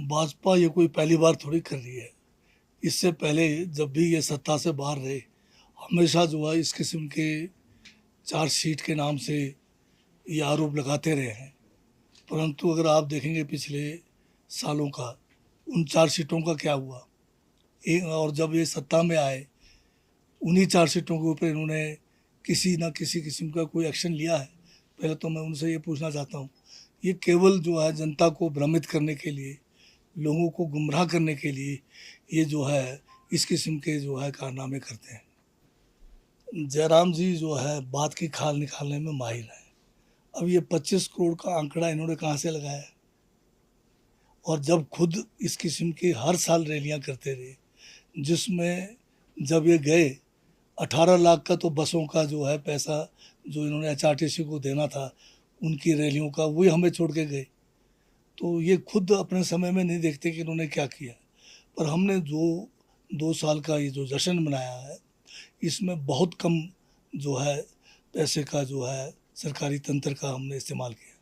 भाजपा ये कोई पहली बार थोड़ी कर रही है। इससे पहले जब भी ये सत्ता से बाहर रहे, हमेशा जो है इस किस्म के चार्जशीट के नाम से ये आरोप लगाते रहे हैं। परंतु अगर आप देखेंगे पिछले सालों का, उन चार्जशीटों का क्या हुआ। और जब ये सत्ता में आए, उन्हीं चार्जशीटों के ऊपर इन्होंने किसी न किसी किस्म का कोई एक्शन लिया है। पहले तो मैं उनसे ये पूछना चाहता हूँ, ये केवल जो है जनता को भ्रमित करने के लिए, लोगों को गुमराह करने के लिए ये जो है इस किस्म के जो है कारनामे करते हैं। जयराम जी जो है बात की खाल निकालने में माहिर है। अब ये 25 करोड़ का आंकड़ा इन्होंने कहाँ से लगाया है? और जब खुद इस किस्म की हर साल रैलियां करते रहे, जिसमें जब ये गए 18 लाख का तो बसों का जो है पैसा जो इन्होंने एचआरटीसी को देना था उनकी रैलियों का, वही हमें छोड़ के गए। तो ये खुद अपने समय में नहीं देखते कि इन्होंने क्या किया। पर हमने जो 2 साल का ये जो जश्न मनाया है, इसमें बहुत कम जो है पैसे का जो है सरकारी तंत्र का हमने इस्तेमाल किया।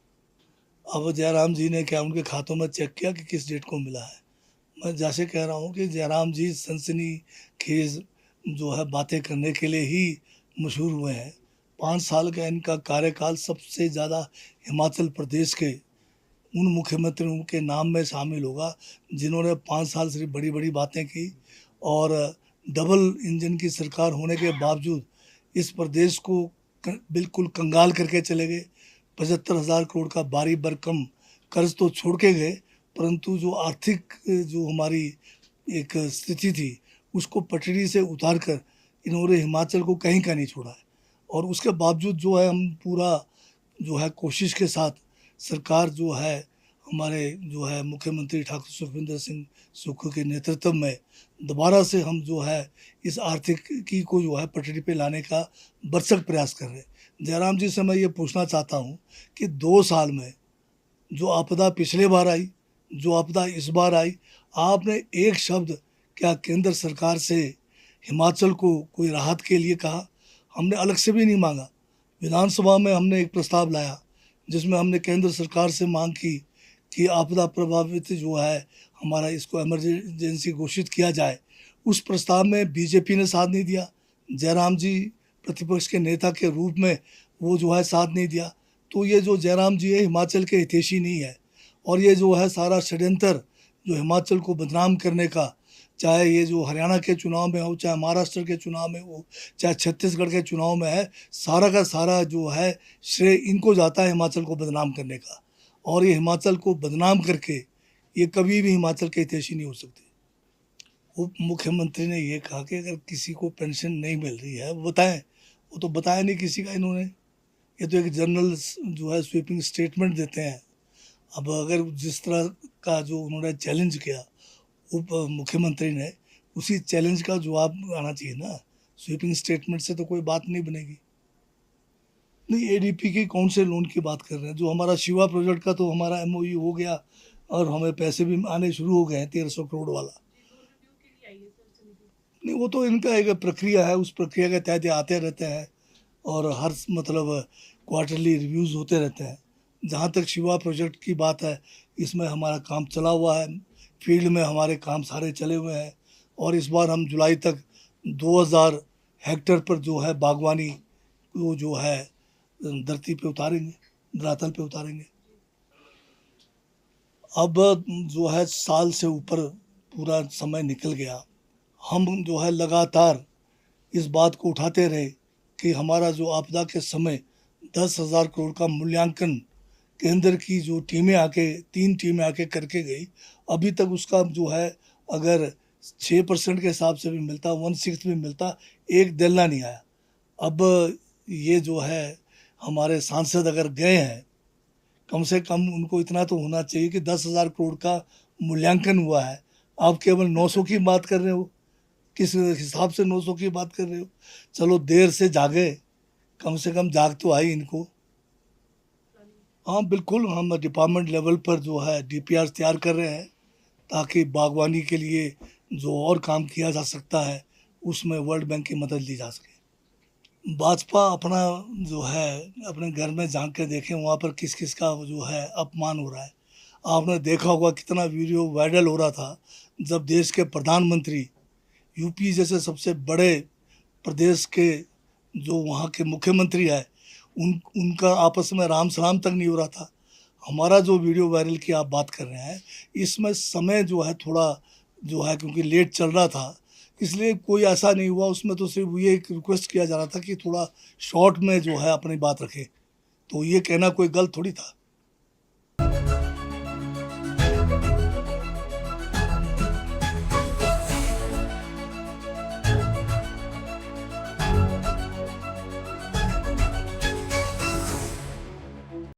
अब जयराम जी ने क्या उनके खातों में चेक किया कि किस डेट को मिला है? मैं जैसे कह रहा हूँ कि जयराम जी सनसनी खेज जो है बातें करने के लिए ही मशहूर हुए हैं। 5 साल का इनका कार्यकाल सबसे ज़्यादा हिमाचल प्रदेश के उन मुख्यमंत्रियों के नाम में शामिल होगा जिन्होंने 5 साल सिर्फ बड़ी बड़ी बातें की, और डबल इंजन की सरकार होने के बावजूद इस प्रदेश को बिल्कुल कंगाल करके चले गए। 75,000 करोड़ का भारी भरकम कर्ज तो छोड़ के गए, परंतु जो आर्थिक जो हमारी एक स्थिति थी उसको पटरी से उतार कर इन्होंने हिमाचल को कहीं का नहीं छोड़ा है। और उसके बावजूद जो है हम पूरा जो है कोशिश के साथ सरकार जो है हमारे जो है मुख्यमंत्री ठाकुर सुखविंदर सिंह सुक्खू के नेतृत्व में दोबारा से हम जो है इस आर्थिकी को जो है पटरी पे लाने का भरसक प्रयास कर रहे हैं। जयराम जी से मैं ये पूछना चाहता हूँ कि 2 साल में जो आपदा पिछले बार आई, जो आपदा इस बार आई, आपने एक शब्द क्या केंद्र सरकार से हिमाचल को कोई राहत के लिए कहा? हमने अलग से भी नहीं मांगा। विधानसभा में हमने एक प्रस्ताव लाया जिसमें हमने केंद्र सरकार से मांग की कि आपदा प्रभावित जो है हमारा इसको इमरजेंसी घोषित किया जाए। उस प्रस्ताव में बीजेपी ने साथ नहीं दिया। जयराम जी प्रतिपक्ष के नेता के रूप में वो जो है साथ नहीं दिया। तो ये जो जयराम जी है हिमाचल के हितैषी नहीं है, और ये जो है सारा षड्यंत्र जो हिमाचल को बदनाम करने का, चाहे ये जो हरियाणा के चुनाव में हो, चाहे महाराष्ट्र के चुनाव में हो, चाहे छत्तीसगढ़ के चुनाव में है, सारा का सारा जो है श्रेय इनको जाता है हिमाचल को बदनाम करने का। और ये हिमाचल को बदनाम करके ये कभी भी हिमाचल के हितैषी नहीं हो सकते। उप मुख्यमंत्री ने ये कहा कि अगर किसी को पेंशन नहीं मिल रही है वो बताएं। वो तो बताया नहीं किसी का इन्होंने। ये तो एक जनरल जो है स्वीपिंग स्टेटमेंट देते हैं। अब अगर जिस तरह का जो उन्होंने चैलेंज किया उप मुख्यमंत्री ने, उसी चैलेंज का जवाब आना चाहिए ना। स्वीपिंग स्टेटमेंट से तो कोई बात नहीं बनेगी। नहीं, एडीपी के कौन से लोन की बात कर रहे हैं? जो हमारा शिवा प्रोजेक्ट का तो हमारा एमओयू हो गया और हमें पैसे भी आने शुरू हो गए हैं 1300 करोड़ वाला। नहीं, वो तो इनका एक प्रक्रिया है, उस प्रक्रिया के तहत आते रहते हैं और हर मतलब क्वार्टरली रिव्यूज़ होते रहते हैं। जहाँ तक शिवा प्रोजेक्ट की बात है, इसमें हमारा काम चला हुआ है, फील्ड में हमारे काम सारे चले हुए हैं। और इस बार हम जुलाई तक 2000 हेक्टेयर पर जो है बागवानी वो जो है धरती पे उतारेंगे, धरातल पे उतारेंगे। अब जो है साल से ऊपर पूरा समय निकल गया, हम जो है लगातार इस बात को उठाते रहे कि हमारा जो आपदा के समय 10,000 करोड़ का मूल्यांकन केंद्र की जो टीमें आके 3 टीमें आके करके गई, अभी तक उसका जो है अगर 6% के हिसाब से भी मिलता, 1/6 भी मिलता, एक देलना नहीं आया। अब ये जो है हमारे सांसद अगर गए हैं, कम से कम उनको इतना तो होना चाहिए कि 10,000 करोड़ का मूल्यांकन हुआ है। आप केवल 900 की बात कर रहे हो। किस हिसाब से 900 की बात कर रहे हो? चलो देर से जागे, कम से कम जाग तो आई इनको। हाँ बिल्कुल, हम डिपार्टमेंट लेवल पर जो है डीपीआर तैयार कर रहे हैं ताकि बागवानी के लिए जो और काम किया जा सकता है उसमें वर्ल्ड बैंक की मदद ली जा सके। भाजपा अपना जो है अपने घर में झांक के देखें, वहाँ पर किस किस का जो है अपमान हो रहा है। आपने देखा होगा कितना वीडियो वायरल हो रहा था जब देश के प्रधानमंत्री यूपी जैसे सबसे बड़े प्रदेश के जो वहाँ के मुख्यमंत्री है उनका आपस में राम सलाम तक नहीं हो रहा था। हमारा जो वीडियो वायरल की आप बात कर रहे हैं इसमें समय जो है थोड़ा जो है क्योंकि लेट चल रहा था इसलिए कोई ऐसा नहीं हुआ। उसमें तो सिर्फ ये एक रिक्वेस्ट किया जा रहा था कि थोड़ा शॉर्ट में जो है अपनी बात रखें, तो ये कहना कोई गलत थोड़ी था।